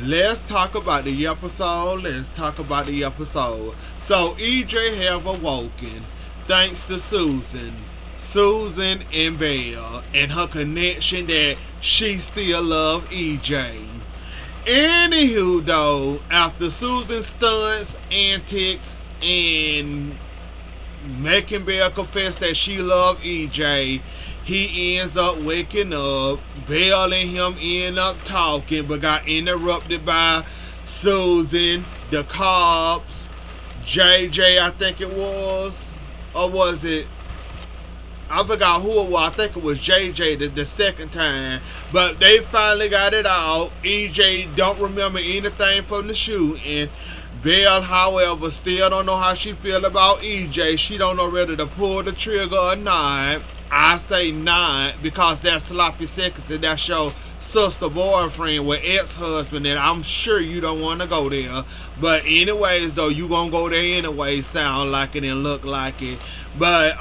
let's talk about the episode. Let's talk about the episode. So EJ have awoken thanks to Susan and Belle, and her connection that she still love EJ. Anywho, though, after Susan's stunts, antics, and making Belle confess that she loved EJ, he ends up waking up. Belle and him end up talking, but got interrupted by Susan, the cops, JJ, I think it was, or was it? I forgot who it was. I think it was JJ the second time. But they finally got it out. EJ don't remember anything from the shooting. Belle, however, still don't know how she feel about EJ. She don't know whether to pull the trigger or not. I say not, because that's sloppy seconds and that's your sister boyfriend with ex-husband, and I'm sure you don't want to go there. But anyways, though, you gonna go there anyway. Sound like it and look like it. But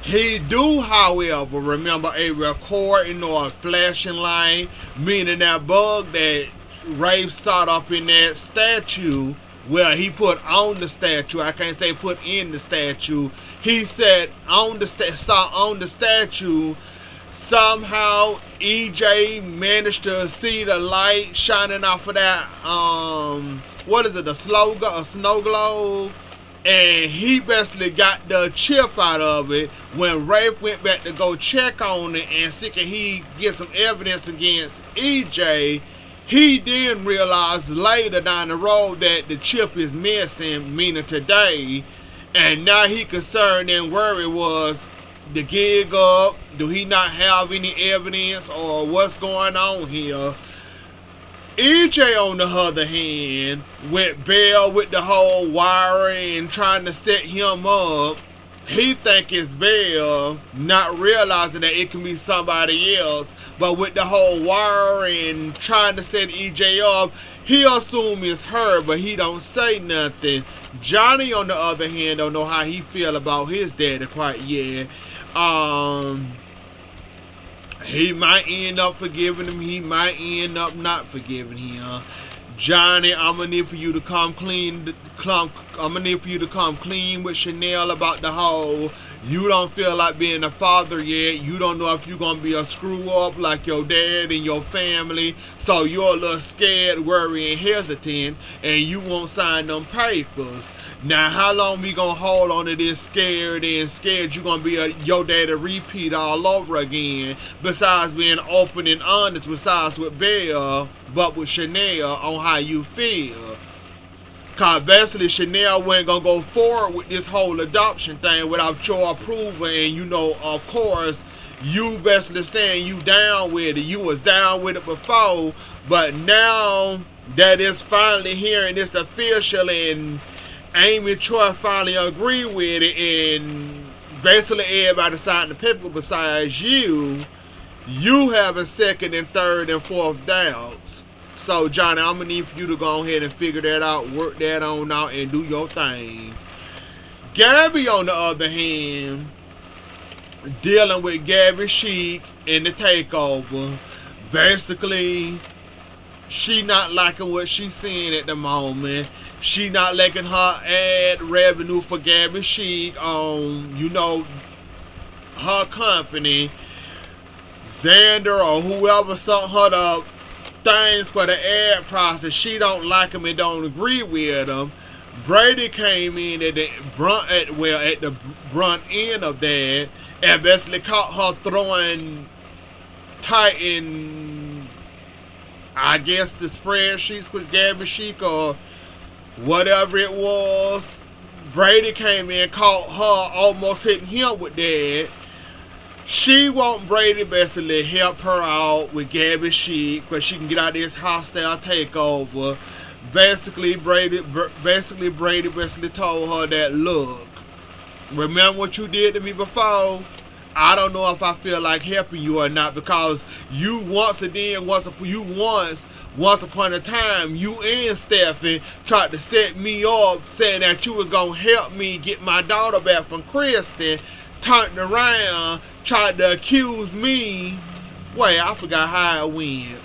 he do, however, remember a recording or a flashing light, meaning that bug that Rafe saw up in that statue. Well, he put on the statue. I can't say put in the statue. He said on the saw on the statue. Somehow EJ managed to see the light shining off of that. What is it? A snow globe. And he basically got the chip out of it. When Rafe went back to go check on it and see can he get some evidence against EJ, he then realized later down the road that the chip is missing, meaning today. And now he concerned and worried was the gig up, do he not have any evidence or what's going on here? EJ, on the other hand, with Belle with the whole wiring and trying to set him up, he think it's Belle, not realizing that it can be somebody else. But with the whole wiring trying to set EJ up, he assume it's her, but he don't say nothing. Johnny, on the other hand, don't know how he feel about his daddy quite yet. He might end up forgiving him. He might end up not forgiving him. Johnny, I'm gonna need for you to come clean. I'm gonna need for you to come clean with Chanel about the whole. You don't feel like being a father yet. You don't know if you're gonna be a screw up like your dad and your family. So you're a little scared, worried, and hesitant, and you won't sign them papers. Now, how long we gonna hold on to this scared and scared you gonna be your daddy repeat all over again? Besides being open and honest, besides with Belle, but with Chanel on how you feel. Cause basically Chanel wasn't gonna go forward with this whole adoption thing without your approval, and you know, of course, you basically saying you down with it. You was down with it before, but now that it's finally here and it's official and Amy Troy finally agree with it, and basically everybody signed the paper besides you having second and third and fourth doubts. So Johnny, I'm gonna need for you to go ahead and figure that out, work that on out, and do your thing. Gabby, on the other hand, dealing with Gabby Chic in the takeover. Basically, she not liking what she's seeing at the moment. She not liking her ad revenue for Gabby Chic on, you know, her company. Xander or whoever sent her the things for the ad process, she don't like them and don't agree with them. Brady came in at the brunt end of that and basically caught her throwing Titan, I guess, the spreadsheets with Gabby Chic or whatever it was. Brady came in, caught her almost hitting him with that. She want Brady basically help her out with Gabby Chic because she can get out of this hostile takeover. Basically, Brady told her that, look, remember what you did to me before? I don't know if I feel like helping you or not, because you once upon a time, you and Stephen tried to set me up saying that you was going to help me get my daughter back from Kristen, turned around, tried to accuse me. Wait, I forgot how it went.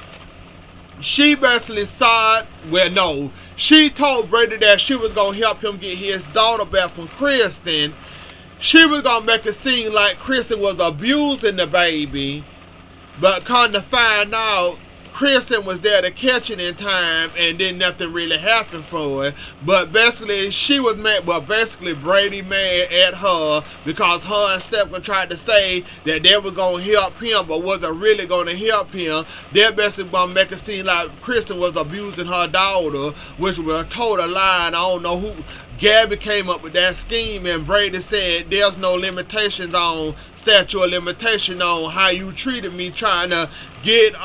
she basically saw it. Well, no, she told Brady that she was gonna help him get his daughter back from Kristen. She was gonna make it seem like Kristen was abusing the baby, but come to find out, Kristen was there to catch it in time, and then nothing really happened for her. But basically, she was mad. But basically, Brady mad at her because her and Stephen tried to say that they was gonna help him, but wasn't really gonna help him. They're basically gonna make it seem like Kristen was abusing her daughter, which was a total lie. And I don't know who. Gabby came up with that scheme, and Brady said there's no limitations on statute of limitation on how you treated me trying to get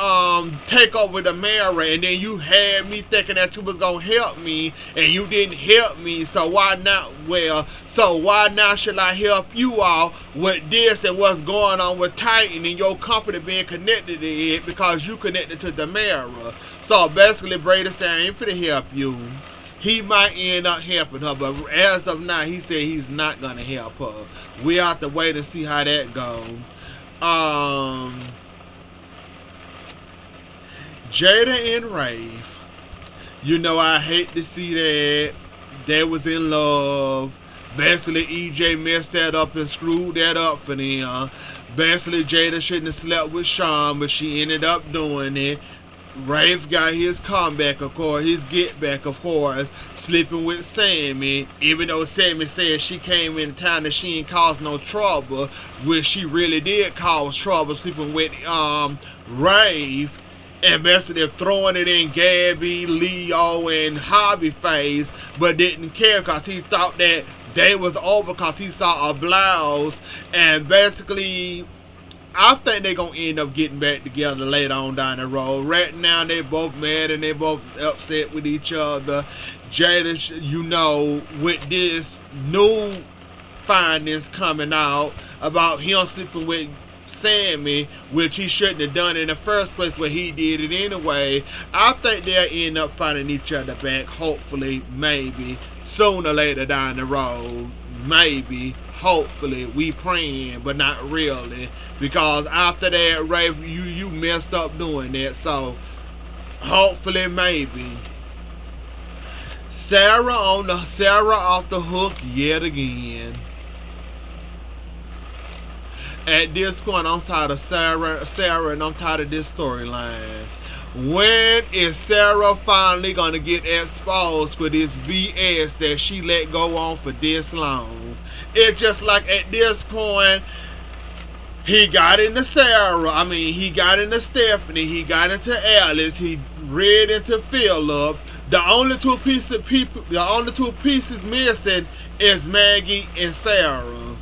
take over the marriage, and then you had me thinking that you was gonna help me and you didn't help me, so why not? Well, so why now should I help you all with this and what's going on with Titan and your company being connected to it because you connected to the marriage? So basically Brady said I ain't finna help you. He might end up helping her, but as of now, he said he's not going to help her. We have to wait and see how that goes. Jada and Rafe. You know, I hate to see that. They was in love. Basically, EJ messed that up and screwed that up for them. Basically, Jada shouldn't have slept with Sean, but she ended up doing it. Rafe got his comeback, of course, his get back, of course, sleeping with Sammy, even though Sammy said she came in town and she ain't caused no trouble, which she really did cause trouble, sleeping with Rafe, and basically throwing it in Gabby, Leo, and Hobby face, but didn't care because he thought that they was over because he saw a blouse, and basically I think they're going to end up getting back together later on down the road. Right now, they both mad and they both upset with each other. Jada, you know, with this new findings coming out about him sleeping with Sammy, which he shouldn't have done in the first place, but he did it anyway. I think they'll end up finding each other back, hopefully, maybe, sooner or later down the road. Maybe, hopefully, we praying, but not really, because after that, Rafe, you messed up doing that, so hopefully, maybe. Sarah off the hook yet again. At this point, I'm tired of Sarah, and I'm tired of this storyline. When is Sarah finally gonna get exposed for this BS that she let go on for this long? It's just like at this point, he got into Sarah, he got into Stephanie, he got into Alice, he read into Philip. The only two pieces missing is Maggie and Sarah.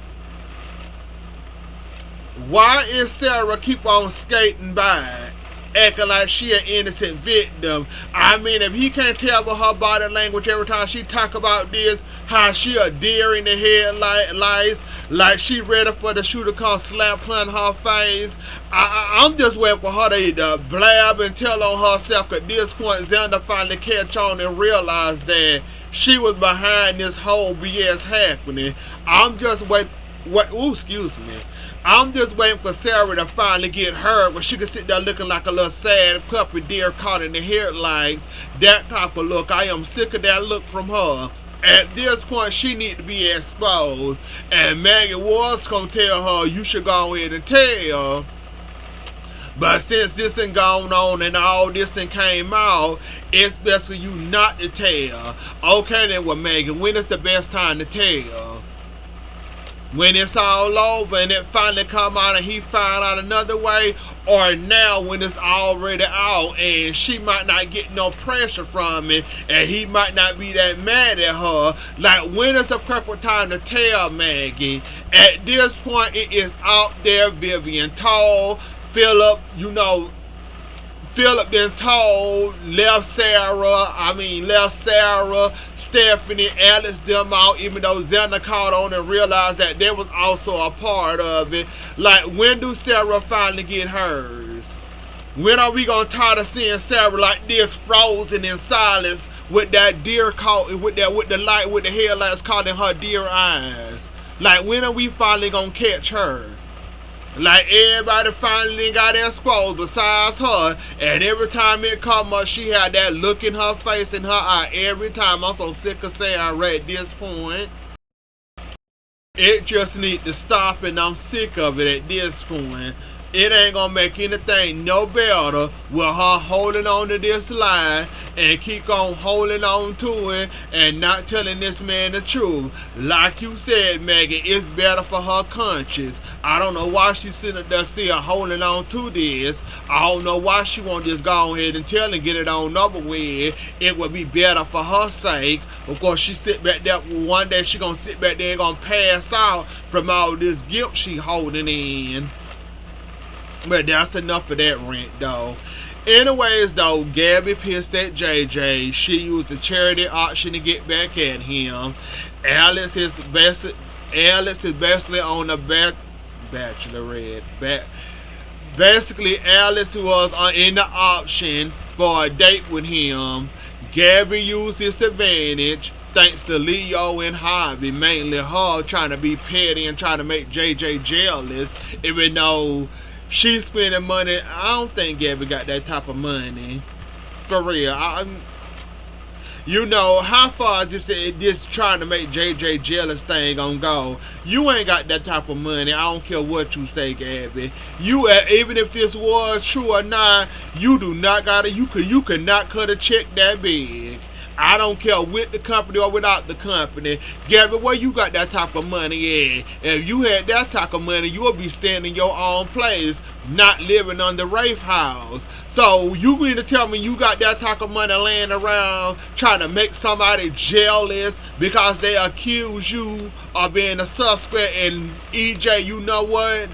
Why is Sarah keep on skating by, acting like she an innocent victim? If he can't tell by her body language every time she talk about this, how she a deer in the headlights, like she ready for the shooter come slap her in her face. I'm just waiting for her to blab and tell on herself. At this point, Xander finally catch on and realize that she was behind this whole BS happening. I'm just waiting. I'm just waiting for Sarah to finally get hurt where she can sit there looking like a little sad puppy deer caught in the headlights. That type of look. I am sick of that look from her. At this point, she need to be exposed. And Maggie was going to tell her, you should go ahead and tell. But since this thing gone on and all this thing came out, it's best for you not to tell. Okay then, well, Maggie, when is the best time to tell? When it's all over and it finally come out and he find out another way, or now when it's already out and she might not get no pressure from it and he might not be that mad at her? Like, when is the proper time to tell Maggie? At this point, it is out there. Vivian told Philip, Philip then told, left Sarah, Stephanie, Alice them out, even though Xander caught on and realized that they was also a part of it. Like, when do Sarah finally get hers? When are we gonna tired of seeing Sarah like this, frozen in silence with that deer caught, with the headlights caught in her deer eyes? Like, when are we finally gonna catch her? Like everybody finally got exposed besides her. And every time it come up, she had that look in her face and her eye every time. I'm so sick of saying her at this point. It just need to stop, and I'm sick of it at this point. It ain't gonna make anything no better with her holding on to this lie and keep on holding on to it and not telling this man the truth. Like you said, Maggie, it's better for her conscience. I don't know why she's sitting there still holding on to this. I don't know why she won't just go ahead and tell and get it on over with. It would be better for her sake. Of course, she sit back there, one day she gonna sit back there and gonna pass out from all this guilt she holding in. But that's enough of that rant, though. Anyways, though, Gabby pissed at JJ. She used the charity auction to get back at him. Alex is basically on the bachelorette. Basically, Alex was in the option for a date with him. Gabby used this advantage, thanks to Leo and Harvey, mainly her trying to be petty and trying to make JJ jealous, even though she's spending money. I don't think Gabby got that type of money. For real. You know, how far this trying to make JJ jealous thing gonna go? You ain't got that type of money. I don't care what you say, Gabby. You, even if this was true or not, you do not gotta, you could not cut a check that big. I don't care with the company or without the company. Gabby, where you got that type of money at? If you had that type of money, you would be staying in your own place, not living on the Rafe house. So you mean to tell me you got that type of money laying around trying to make somebody jealous because they accuse you of being a suspect and EJ, you know what,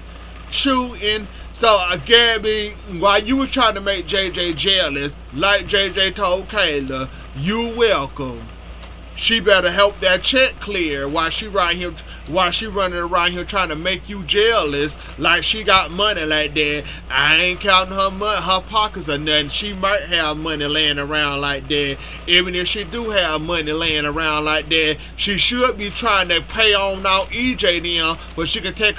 shooting? So, Gabby, while you was trying to make JJ jealous, like JJ told Kayla, you welcome. She better help that check clear while she running around here trying to make you jealous like she got money like that. I ain't counting her pockets or nothing. She might have money laying around like that. Even if she do have money laying around like that, she should be trying to pay on out EJ now, but she can take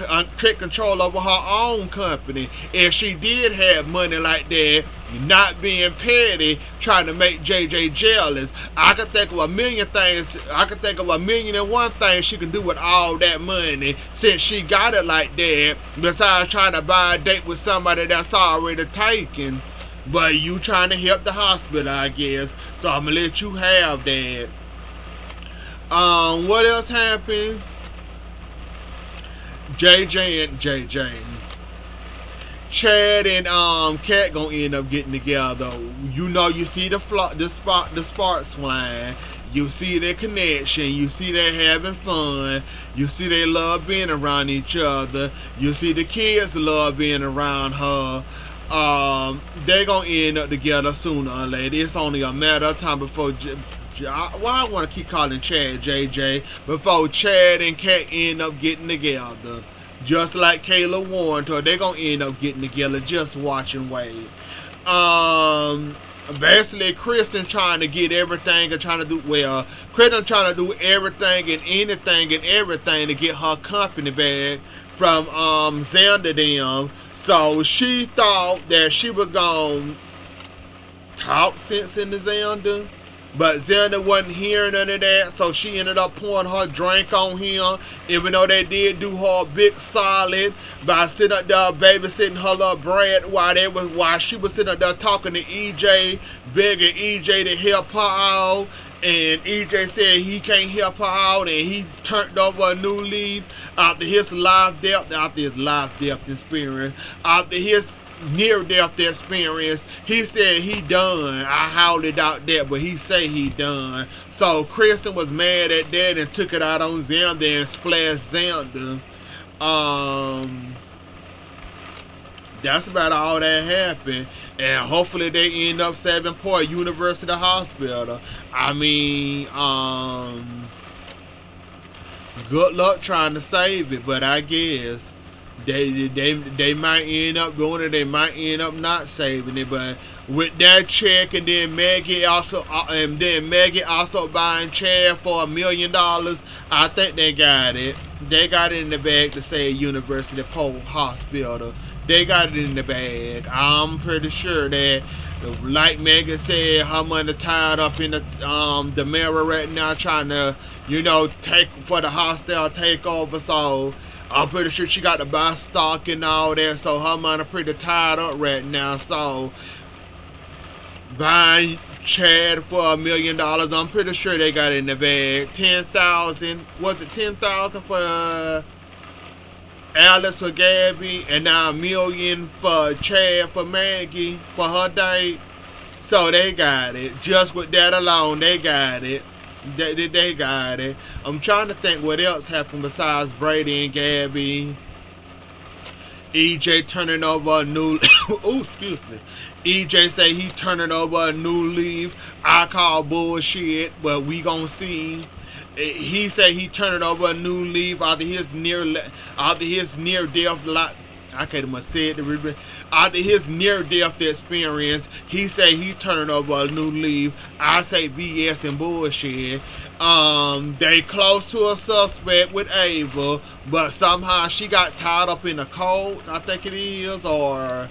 control over her own company. If she did have money like that, not being petty, trying to make JJ jealous. I could think of a million things. I could think of a million and one things she can do with all that money since she got it like that, besides trying to buy a date with somebody that's already taken. But you trying to help the hospital, I guess. So I'm gonna let you have that. What else happened? JJ. Chad and Kat gonna end up getting together. You know, you see the sparks flying. You see their connection. You see they having fun. You see they love being around each other. You see the kids love being around her. They gonna end up together sooner or later. It's only a matter of time before. I want to keep calling Chad JJ, before Chad and Kat end up getting together. Just like Kayla warned her, they're gonna end up getting together. Just watch and wait. Basically, Kristen trying to get everything and trying to do well. Kristen trying to do everything and anything and everything to get her company back from Xander them. So she thought that she was gonna talk sense into Xander, but Xander wasn't hearing none of that, so she ended up pouring her drink on him, even though they did do her a big solid by sitting up there babysitting her little brat while she was sitting up there talking to EJ, begging EJ to help her out. And EJ said he can't help her out, and he turned over a new leaf after his life-death experience, after his near-death experience. He said he done. I howled it out there, but he say he done. So Kristen was mad at that and took it out on Xander and splashed Xander. That's about all that happened. And hopefully they end up saving poor University Hospital. I mean, good luck trying to save it, but I guess they might end up doing it. They might end up not saving it. But with that check, and then Maggie also buying Chad for $1 million, I think they got it. They got it in the bag to say University Post Hospital. They got it in the bag. I'm pretty sure that, like Megan said, her money tied up in the mirror right now, trying to, take for the hostile takeover. So I'm pretty sure she got to buy stock and all that. So her money pretty tied up right now. So buying Chad for $1 million, I'm pretty sure they got it in the bag. 10,000, was it 10,000 for Alice for Gabby, and now $1 million for Chad for Maggie for her date? So they got it. Just with that alone, they got it. They got it. I'm trying to think what else happened besides Brady and Gabby. EJ turning over a new oh, excuse me. EJ say he turning over a new leaf. I call bullshit, but we gonna see. He said he turning over a new leaf after his near death lot. I can't even say it. After his near death experience, he said he turning over a new leaf. I say BS and bullshit. They close to a suspect with Ava, but somehow she got tied up in a cult, I think it is, or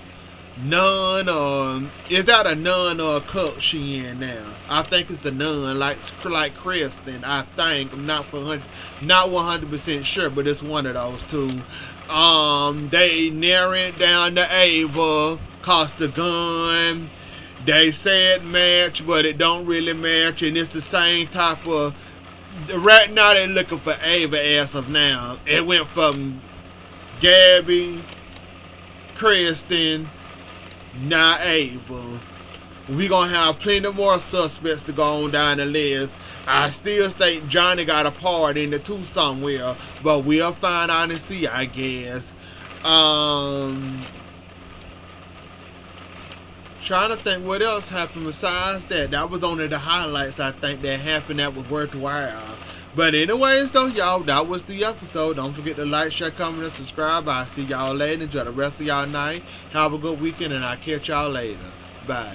nun. Is that a nun or a cult she in now? I think it's the nun, like Kristen. I think. I'm not 100% sure, but it's one of those two. They narrowing down to Ava, cause the gun. They said match, but it don't really match, and it's the same type of. Right now they're looking for Ava as of now. It went from Gabby, Kristen, now Ava. We gonna have plenty more suspects to go on down the list. I still think Johnny got a part in the two somewhere, but we'll find out and see, I guess. Trying to think what else happened besides that. That was only the highlights, I think, that happened that was worthwhile. But anyways, though, y'all, that was the episode. Don't forget to like, share, comment, and subscribe. I'll see y'all later. Enjoy the rest of y'all night. Have a good weekend, and I'll catch y'all later. Bye.